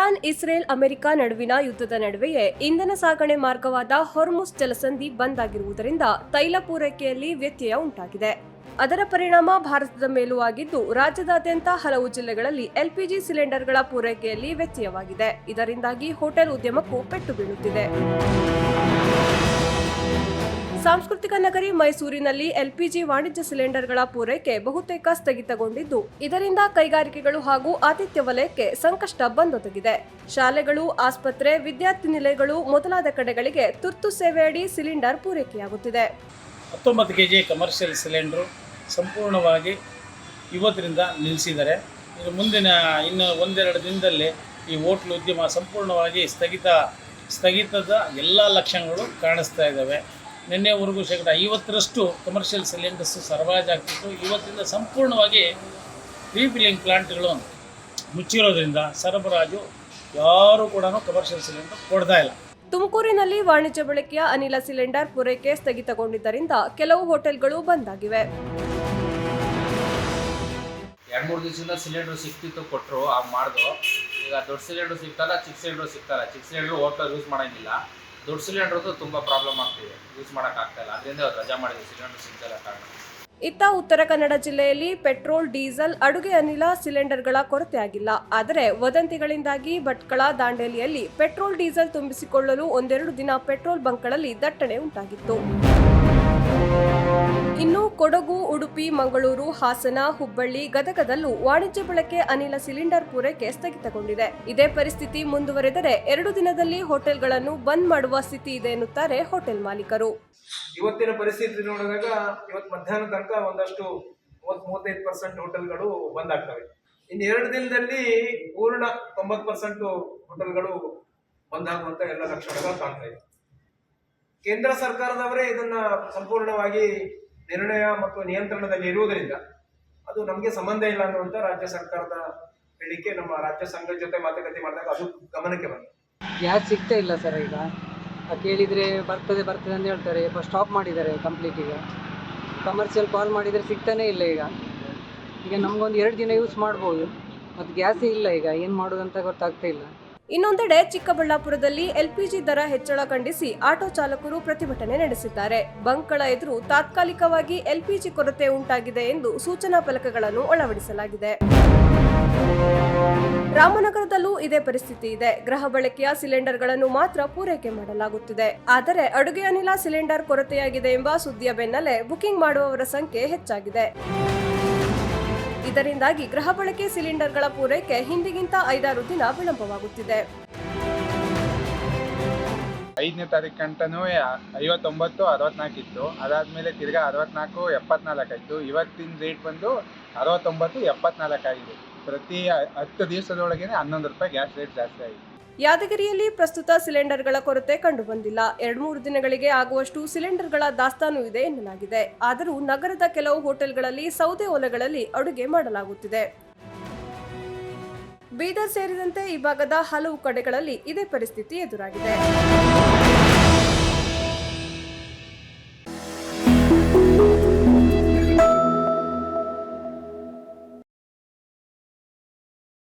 Iran, Israel, America ನಡುವಿನ ಯುದ್ಧದ ನಡುವೆಯೇ ಇಂಧನ ಸಾಗಣೆ ಮಾರ್ಗವಾದ ಹೊರ್ಮುಜ್ ಜಲಸಂಧಿ ಬಂದ್ ಆಗಿರುವುದರಿಂದ ತೈಲ ಪೂರೈಕೆಯಲ್ಲಿ ವ್ಯತ್ಯಯ ಉಂಟಾಗಿದೆ. ಅದರ ಪರಿಣಾಮ ಭಾರತದ ಮೇಲೂ ಆಗಿದ್ದು, ರಾಜ್ಯದಾದ್ಯಂತ ಹಲವು ಜಿಲ್ಲೆಗಳಲ್ಲಿ ಎಲ್ಪಿಜಿ ಸಿಲಿಂಡರ್ಗಳ ಪೂರೈಕೆಯಲ್ಲಿ ವ್ಯತ್ಯಯವಾಗಿದೆ. ಇದರಿಂದಾಗಿ ಹೋಟೆಲ್ ಉದ್ಯಮಕ್ಕೂ ಪೆಟ್ಟು ಬೀಳುತ್ತಿದೆ. ಸಾಂಸ್ಕೃತಿಕ ನಗರಿ ಮೈಸೂರಿನಲ್ಲಿ ಎಲ್ಪಿಜಿ ವಾಣಿಜ್ಯ ಸಿಲಿಂಡರ್ಗಳ ಪೂರೈಕೆ ಬಹುತೇಕ ಸ್ಥಗಿತಗೊಂಡಿದ್ದು, ಇದರಿಂದ ಕೈಗಾರಿಕೆಗಳು ಹಾಗೂ ಆತಿಥ್ಯ ವಲಯಕ್ಕೆ ಸಂಕಷ್ಟ ಬಂದೊದಗಿದೆ. ಶಾಲೆಗಳು, ಆಸ್ಪತ್ರೆ, ವಿದ್ಯಾರ್ಥಿ ನಿಲಯಗಳು ಮೊದಲಾದ ಕಡೆಗಳಿಗೆ ತುರ್ತು ಸೇವೆಯಡಿ ಸಿಲಿಂಡರ್ ಪೂರೈಕೆಯಾಗುತ್ತಿದೆ. 19 kg ಕಮರ್ಷಿಯಲ್ ಸಿಲಿಂಡರ್ ಸಂಪೂರ್ಣವಾಗಿ ಇವತ್ತಿನಿಂದ ನಿಲ್ಲಿಸಿದ್ದಾರೆ. ಇದು ಮುಂದಿನ ಇನ್ನು ಒಂದೆರಡು ದಿನದಲ್ಲಿ ಈ ಹೋಟ್ಲ್ ಉದ್ಯಮ ಸಂಪೂರ್ಣವಾಗಿ ಸ್ಥಗಿತದ ಎಲ್ಲ ಲಕ್ಷಣಗಳು ಕಾಣಿಸ್ತಾ ಇದ್ದಾವೆ. ನಿನ್ನೆವರೆಗೂ 50% ಕಮರ್ಷಿಯಲ್ ಸಿಲಿಂಡರ್ಸ್ ಸರಬರಾಜಾಗ್ತಿತ್ತು. ಇವತ್ತಿಂದ ಸಂಪೂರ್ಣವಾಗಿ ರೀಫಿಲ್ಲಿಂಗ್ ಪ್ಲಾಂಟ್ಗಳು ಮುಚ್ಚಿರೋದ್ರಿಂದ ಸರಬರಾಜು ಯಾರೂ ಕೂಡ ಕಮರ್ಷಿಯಲ್ ಸಿಲಿಂಡರ್ ಕೊಡ್ತಾ ಇಲ್ಲ. ತುಮಕೂರಿನಲ್ಲಿ ವಾಣಿಜ್ಯ ಬಳಕೆಯ ಅನಿಲ ಸಿಲಿಂಡರ್ ಪೂರೈಕೆ ಸ್ಥಗಿತಗೊಂಡಿದ್ದರಿಂದ ಕೆಲವು ಹೋಟೆಲ್ಗಳು ಬಂದ್ ಆಗಿವೆ. 2-3 ದಿವಸದಿಂದ ಸಿಲಿಂಡರ್ ಸಿಕ್ತಿತ್ತು, ಕೊಟ್ಟರು ಮಾಡಿದ್ರು. ಈಗ ದೊಡ್ಡ ಸಿಲಿಂಡರ್ ಸಿಗ್ತಲ್ಲ, ಚಿಕ್ಕ ಸಿಲಿಂಡರ್ ಸಿಗ್ತಲ್ಲ. ಚಿಕ್ಕ ಸಿಲಿಂಡರ್ ಹೋಟೆಲ್ ಯೂಸ್ ಮಾಡೋಂಗಿಲ್ಲ. ದೊಡ್ಡ ಸಿಲಿಂಡರ್ದು ತುಂಬ ಪ್ರಾಬ್ಲಮ್ ಆಗ್ತಿದೆ, ಯೂಸ್ ಮಾಡೋಕ್ಕಾಗ್ತಾಯಿಲ್ಲ. ಅದರಿಂದ ರಜಾ ಮಾಡಿದ್ವಿ, ಸಿಲಿಂಡರ್ ಸಿಗ್ತಾಯಿಲ್ಲ ಕಾರಣ. ಇತ್ತ ಉತ್ತರ ಕನ್ನಡ ಜಿಲ್ಲೆಯಲ್ಲಿ ಪೆಟ್ರೋಲ್, ಡೀಸೆಲ್, ಅಡುಗೆ ಅನಿಲ ಸಿಲಿಂಡರ್ಗಳ ಕೊರತೆ ಆಗಿಲ್ಲ. ಆದರೆ ವದಂತಿಗಳಿಂದಾಗಿ ಭಟ್ಕಳ, ದಾಂಡೇಲಿಯಲ್ಲಿ ಪೆಟ್ರೋಲ್, ಡೀಸೆಲ್ ತುಂಬಿಸಿಕೊಳ್ಳಲು ಒಂದೆರಡು ದಿನ ಪೆಟ್ರೋಲ್ ಬಂಕ್ಗಳಲ್ಲಿ ದಟ್ಟಣೆ ಉಂಟಾಗಿತ್ತು. ಇನ್ನು ಕೊಡಗು, ಉಡುಪಿ, ಮಂಗಳೂರು, ಹಾಸನ, ಹುಬ್ಬಳ್ಳಿ, ಗದಗದಲ್ಲೂ ವಾಣಿಜ್ಯ ಬಳಕೆ ಅನಿಲ ಸಿಲಿಂಡರ್ ಪೂರೈಕೆ ಸ್ಥಗಿತಗೊಂಡಿದೆ. ಇದೇ ಪರಿಸ್ಥಿತಿ ಮುಂದುವರೆದರೆ 2 ದಿನದಲ್ಲಿ ಹೋಟೆಲ್ಗಳನ್ನು ಬಂದ್ ಮಾಡುವ ಸ್ಥಿತಿ ಇದೆ ಎನ್ನುತ್ತಾರೆ ಹೋಟೆಲ್ ಮಾಲೀಕರು. ಇವತ್ತಿನ ಪರಿಸ್ಥಿತಿ ನೋಡಿದಾಗ ಇವತ್ತು ಮಧ್ಯಾಹ್ನ ತನಕ ಒಂದಷ್ಟು 35% ಹೋಟೆಲ್ಗಳು ಬಂದ್ ಆಗ್ತವೆ. ಇನ್ನು 2 ದಿನದಲ್ಲಿ ಪೂರ್ಣ 90% ಹೋಟೆಲ್ಗಳು ಬಂದ್ ಆಗುವಂತ ಎಲ್ಲ ಲಕ್ಷಣಗಳು ಕಾಣ್ತಾ ಇದೆ. ಕೇಂದ್ರ ಸರ್ಕಾರದವರೇ ಇದನ್ನ ಸಂಪೂರ್ಣವಾಗಿ ನಿರ್ಣಯ ಮತ್ತು ನಿಯಂತ್ರಣದಲ್ಲಿ ಇರುವುದರಿಂದ ಅದು ನಮಗೆ ಸಂಬಂಧ ಇಲ್ಲ ಅನ್ನುವಂತ ರಾಜ್ಯ ಸರ್ಕಾರದ ಹೇಳಿಕೆ ನಮ್ಮ ರಾಜ್ಯ ಸಂಘದ ಜೊತೆ ಮಾತುಕತೆ ಮಾಡಿದಾಗ ಅದು ಗಮನಕ್ಕೆ ಬಂತು. ಗ್ಯಾಸ್ ಸಿಗ್ತಾ ಇಲ್ಲ ಸರ್. ಈಗ ಕೇಳಿದರೆ ಬರ್ತದೆ ಅಂತ ಹೇಳ್ತಾರೆ. ಸ್ಟಾಪ್ ಮಾಡಿದ್ದಾರೆ ಕಂಪ್ಲೀಟ್. ಈಗ ಕಮರ್ಷಿಯಲ್ ಕಾಲ್ ಮಾಡಿದರೆ ಸಿಗ್ತಾನೇ ಇಲ್ಲ. ಈಗ ನಮಗೊಂದು 2 ದಿನ ಯೂಸ್ ಮಾಡ್ಬೋದು, ಮತ್ತು ಗ್ಯಾಸೇ ಇಲ್ಲ. ಈಗ ಏನು ಮಾಡೋದಂತ ಗೊತ್ತಾಗ್ತಾ ಇಲ್ಲ. ಇನ್ನೊಂದೆಡೆ ಚಿಕ್ಕಬಳ್ಳಾಪುರದಲ್ಲಿ ಎಲ್ಪಿಜಿ ದರ ಹೆಚ್ಚಳ ಖಂಡಿಸಿ ಆಟೋ ಚಾಲಕರು ಪ್ರತಿಭಟನೆ ನಡೆಸಿದ್ದಾರೆ. ಬಂಕ್ಗಳ ಎದುರು ತಾತ್ಕಾಲಿಕವಾಗಿ ಎಲ್ಪಿಜಿ ಕೊರತೆ ಉಂಟಾಗಿದೆ ಎಂದು ಸೂಚನಾ ಫಲಕಗಳನ್ನು ಅಳವಡಿಸಲಾಗಿದೆ. ರಾಮನಗರದಲ್ಲೂ ಇದೇ ಪರಿಸ್ಥಿತಿ ಇದೆ. ಗೃಹ ಬಳಕೆಯ ಸಿಲಿಂಡರ್ಗಳನ್ನು ಮಾತ್ರ ಪೂರೈಕೆ ಮಾಡಲಾಗುತ್ತಿದೆ. ಆದರೆ ಅಡುಗೆ ಅನಿಲ ಸಿಲಿಂಡರ್ ಕೊರತೆಯಾಗಿದೆ ಎಂಬ ಸುದ್ದಿಯ ಬೆನ್ನಲ್ಲೇ ಬುಕಿಂಗ್ ಮಾಡುವವರ ಸಂಖ್ಯೆ ಹೆಚ್ಚಾಗಿದೆ. ಇದರಿಂದಾಗಿ ಗೃಹ ಬಳಕೆ ಸಿಲಿಂಡರ್ಗಳ ಪೂರೈಕೆ ಹಿಂದಿಗಿಂತ 5-6 ದಿನ ವಿಳಂಬವಾಗುತ್ತಿದೆ. 5ನೇ ತಾರೀಕು ಗಂಟನೂ 59, 64 ಇತ್ತು. ಅದಾದ್ಮೇಲೆ ತಿರ್ಗಾ 64, 74 ಆಯಿತು. ಇವತ್ತಿನ ರೇಟ್ ಬಂದು 69, 74 ಆಗಿದೆ. ಪ್ರತಿ 10 ದಿವಸದೊಳಗೇನೆ 11 ರೂಪಾಯಿ ಗ್ಯಾಸ್ ರೇಟ್ ಜಾಸ್ತಿ ಆಗಿದೆ. ಯಾದಗಿರಿಯಲ್ಲಿ ಪ್ರಸ್ತುತ ಸಿಲಿಂಡರ್ಗಳ ಕೊರತೆ ಕಂಡುಬಂದಿಲ್ಲ. 2-3 ದಿನಗಳಿಗೆ ಆಗುವಷ್ಟು ಸಿಲಿಂಡರ್ಗಳ ದಾಸ್ತಾನು ಇದೆ ಎನ್ನಲಾಗಿದೆ. ಆದರೂ ನಗರದ ಕೆಲವು ಹೋಟೆಲ್ಗಳಲ್ಲಿ ಸೌದೆ ಒಲೆಗಳಲ್ಲಿ ಅಡುಗೆ ಮಾಡಲಾಗುತ್ತಿದೆ. ಬೀದರ್ ಸೇರಿದಂತೆ ಈ ಭಾಗದ ಹಲವು ಕಡೆಗಳಲ್ಲಿ ಇದೇ ಪರಿಸ್ಥಿತಿ ಎದುರಾಗಿದೆ.